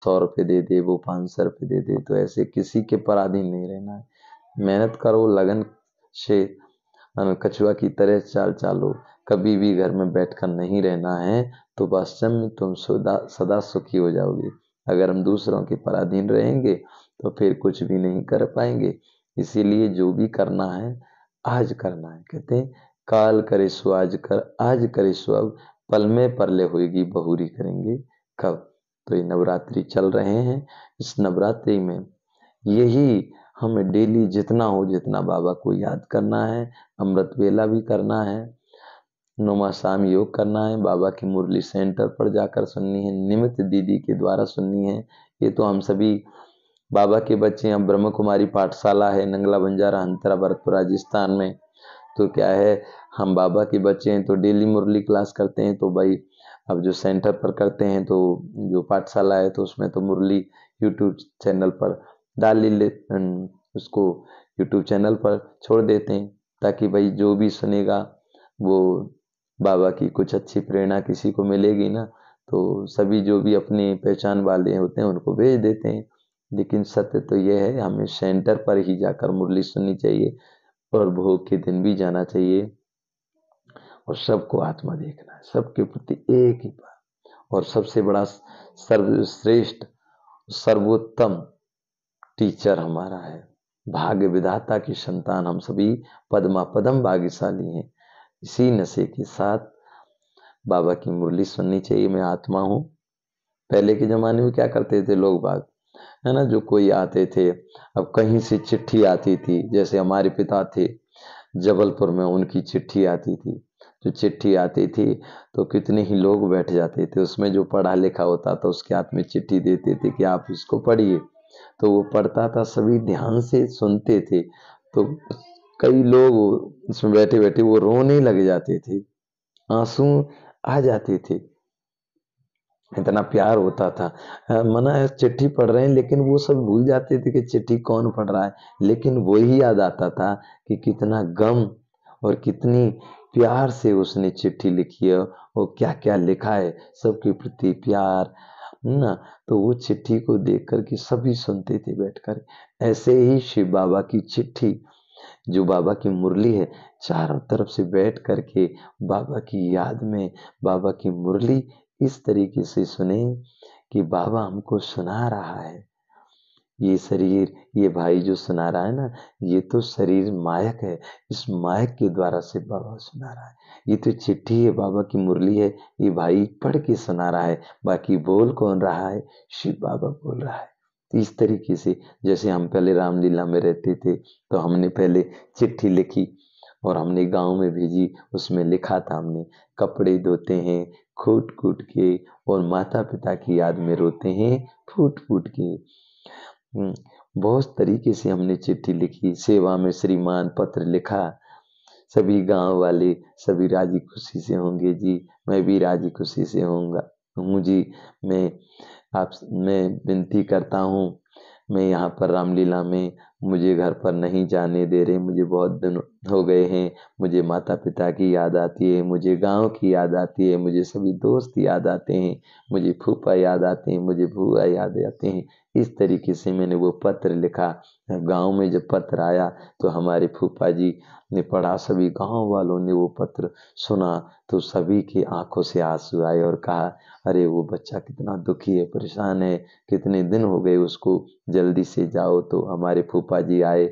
100 रुपये दे दे, वो 500 रुपये दे दे, तो ऐसे किसी के पराधीन नहीं रहना है। मेहनत करो, लगन से कछुआ की तरह चाल चालो। कभी भी घर में बैठकर नहीं रहना है, तो वास्तव में तुम सदा सदा सुखी हो जाओगे। अगर हम दूसरों के पराधीन रहेंगे तो फिर कुछ भी नहीं कर पाएंगे। इसीलिए जो भी करना है आज करना है। कहते हैं काल करे सो आज कर, आज करे सो अब, पल में परले होएगी बहुरी करेंगे कब। तो ये नवरात्रि चल रहे हैं, इस नवरात्रि में यही हमें डेली जितना हो जितना बाबा को याद करना है। अमृत वेला भी करना है, नुमा शाम योग करना है, बाबा की मुरली सेंटर पर जाकर सुननी है, निमित दीदी के द्वारा सुननी है। ये तो हम सभी बाबा के बच्चे हैं। ब्रह्म कुमारी पाठशाला है नंगला बंजारा हंतरा भरतपुर राजस्थान में। तो क्या है, हम बाबा के बच्चे हैं तो डेली मुरली क्लास करते हैं। तो भाई अब जो सेंटर पर करते हैं, तो जो पाठशाला है तो उसमें तो मुरली यूट्यूब चैनल पर डाल ले उसको यूट्यूब चैनल पर छोड़ देते हैं, ताकि भाई जो भी सुनेगा वो बाबा की कुछ अच्छी प्रेरणा किसी को मिलेगी ना। तो सभी जो भी अपनी पहचान वाले होते हैं उनको भेज देते हैं। लेकिन सत्य तो यह है, हमें सेंटर पर ही जाकर मुरली सुननी चाहिए और भोग के दिन भी जाना चाहिए और सबको आत्मा देखना है, सबके प्रति एक ही बात। और सबसे बड़ा सर्वश्रेष्ठ सर्वोत्तम टीचर हमारा है। भाग्य विधाता की संतान हम सभी पद्मा पदम भाग्यशाली हैं। इसी नशे के साथ बाबा की मुरली सुननी चाहिए। मैं आत्मा हूँ। पहले के जमाने में क्या करते थे लोग बाग, है ना, जो कोई आते थे, अब कहीं से चिट्ठी आती थी, जैसे हमारे पिता थे जबलपुर में, उनकी चिट्ठी आती थी। जो चिट्ठी आती थी तो कितने ही लोग बैठ जाते थे, उसमें जो पढ़ा लिखा होता था उसके हाथ में चिट्ठी देते थे कि आप इसको पढ़िए। तो वो पढ़ता था, सभी ध्यान से सुनते थे। तो कई लोग इसमें बैठे बैठे वो रोने लग जाते थे, आंसू आ जाते थे, इतना प्यार होता था। मना है चिट्ठी पढ़ रहे हैं, लेकिन वो सब भूल जाते थे कि चिट्ठी कौन पढ़ रहा है। लेकिन वही याद आता था कि कितना गम और कितनी प्यार से उसने चिट्ठी लिखी है और क्या क्या लिखा है, सबके प्रति प्यार ना। तो वो चिट्ठी को देख कर के सभी सुनते थे बैठकर। ऐसे ही शिव बाबा की चिट्ठी, जो बाबा की मुरली है, चारों तरफ से बैठ करके बाबा की याद में बाबा की मुरली इस तरीके से सुने कि बाबा हमको सुना रहा है। ये शरीर, ये भाई जो सुना रहा है ना, ये तो शरीर मायक है, इस मायक के द्वारा से बाबा सुना रहा है। ये तो चिट्ठी है, बाबा की मुरली है, ये भाई पढ़ के सुना रहा है। बाकी बोल कौन रहा है, शिव बाबा बोल रहा है। तो इस तरीके से, जैसे हम पहले रामलीला में रहते थे तो हमने पहले चिट्ठी लिखी और हमने गांव में भेजी। उसमें लिखा था हमने, कपड़े धोते हैं कूट कूट के और माता पिता की याद में रोते हैं फूट फूट के। बहुत तरीके से हमने चिट्ठी लिखी, सेवा में श्रीमान पत्र लिखा। सभी गांव वाले सभी राजी खुशी से होंगे जी, मैं भी राजी खुशी से होऊंगा हूँ जी। मैं विनती करता हूँ, मैं यहाँ पर रामलीला में, मुझे घर पर नहीं जाने दे रहे, मुझे बहुत दिन हो गए हैं। मुझे माता पिता की याद आती है, मुझे गांव की याद आती है, मुझे सभी दोस्त याद आते हैं, मुझे फूफा याद आते हैं, मुझे बुआ याद आते हैं। इस तरीके से मैंने वो पत्र लिखा। गांव में जब पत्र आया तो हमारे फूफा जी ने पढ़ा, सभी गांव वालों ने वो पत्र सुना, तो सभी की आंखों से आंसू आए और कहा अरे वो बच्चा कितना दुखी है, परेशान है, कितने दिन हो गए उसको, जल्दी से जाओ। तो हमारे फूफा जी आए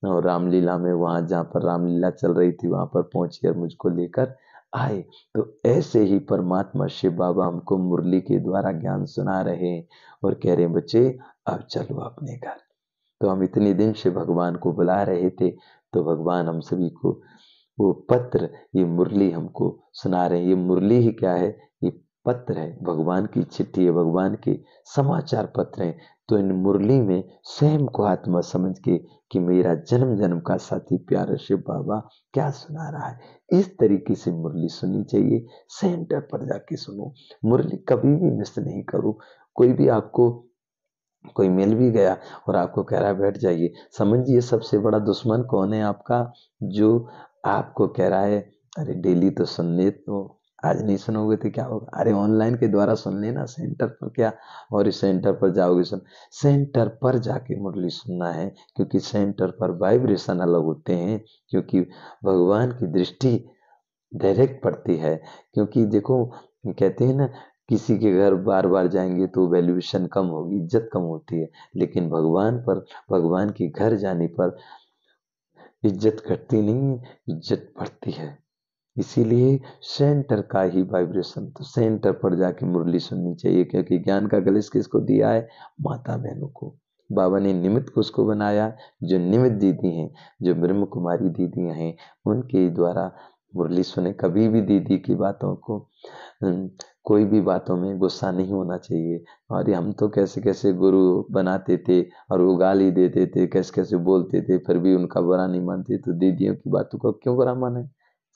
और रामलीला में, वहाँ जहाँ पर रामलीला चल रही थी वहाँ पर पहुँचकर मुझको लेकर आए। तो ऐसे ही परमात्मा शिव बाबा हमको मुरली के द्वारा ज्ञान सुना रहे हैं और कह रहे हैं बच्चे अब चलो अपने घर। तो हम इतने दिन से भगवान को बुला रहे थे, तो भगवान हम सभी को वो पत्र, ये मुरली हमको सुना रहे हैं। ये मुरली ही क्या है, ये पत्र है, भगवान की चिट्ठी है, भगवान के समाचार पत्र हैं। तो इन मुरली में स्वयं को आत्मा समझ के कि मेरा जन्म जन्म का साथी प्यारा शिव बाबा क्या सुना रहा है, इस तरीके से मुरली सुननी चाहिए। सेंटर पर जाके सुनो, मुरली कभी भी मिस नहीं करो। कोई भी आपको, कोई मिल भी गया और आपको कह रहा है बैठ जाइए, समझिए सबसे बड़ा दुश्मन कौन है आपका, जो आपको कह रहा है अरे डेली तो सुनने तो आज नहीं सुनोगे तो क्या होगा? अरे ऑनलाइन के द्वारा सुन लेना सेंटर पर क्या, और इस सेंटर पर जाओगे सुन, सेंटर पर जाके मुरली सुनना है, क्योंकि सेंटर पर वाइब्रेशन अलग होते हैं, क्योंकि भगवान की दृष्टि डायरेक्ट पड़ती है। क्योंकि देखो, कहते हैं ना, किसी के घर बार बार जाएंगे तो वैल्यूएशन कम होगी, इज्जत कम होती है, लेकिन भगवान के घर जाने पर इज्जत घटती नहीं है, इज्जत बढ़ती है। इसीलिए सेंटर का ही वाइब्रेशन, तो सेंटर पर जाके मुरली सुननी चाहिए, क्योंकि ज्ञान का कलश किसको दिया है? माता बहनों को। बाबा ने निमित्त को उसको बनाया, जो निमित्त दीदी हैं, जो ब्रह्म कुमारी दीदियां हैं, उनके द्वारा मुरली सुने। कभी भी दीदी की बातों को, कोई भी बातों में गुस्सा नहीं होना चाहिए। और ये हम तो कैसे कैसे गुरु बनाते थे और वो गाली देते थे, कैसे कैसे बोलते थे, फिर भी उनका बुरा नहीं मानते। तो दीदियों की बातों को क्यों बुरा माने?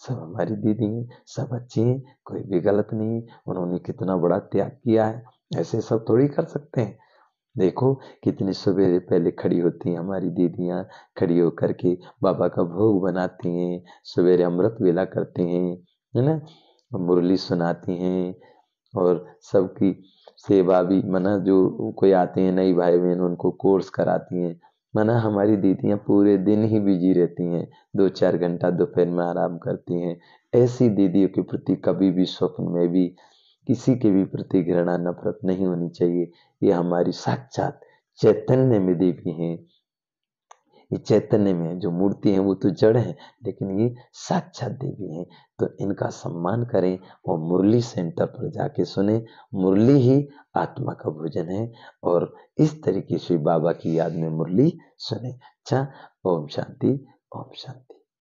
सब हमारी दीदी हैं, सब अच्छी हैं, कोई भी गलत नहीं है। उन्होंने कितना बड़ा त्याग किया है, ऐसे सब थोड़ी कर सकते हैं। देखो कितनी सवेरे पहले खड़ी होती हैं हमारी दीदियाँ, खड़ी होकर के बाबा का भोग बनाती हैं, सवेरे अमृत वेला करते हैं, है ना, मुरली सुनाती हैं, और सबकी सेवा भी, मना जो कोई आते हैं नई भाई बहन, उनको कोर्स कराती हैं। मना हमारी दीदियाँ पूरे दिन ही बिजी रहती हैं, 2-4 घंटा दोपहर में आराम करती हैं। ऐसी दीदियों के प्रति कभी भी स्वप्न में भी किसी के भी प्रति घृणा नफरत नहीं होनी चाहिए। ये हमारी साक्षात चैतन्य में देवी हैं। ये चैतन्य में जो मूर्ति है वो तो जड़ है, लेकिन ये साक्षात देवी हैं। तो इनका सम्मान करें और मुरली सेंटर पर जाके सुने। मुरली ही आत्मा का भोजन है, और इस तरीके से बाबा की याद में मुरली सुने। अच्छा, ओम शांति, ओम शांति।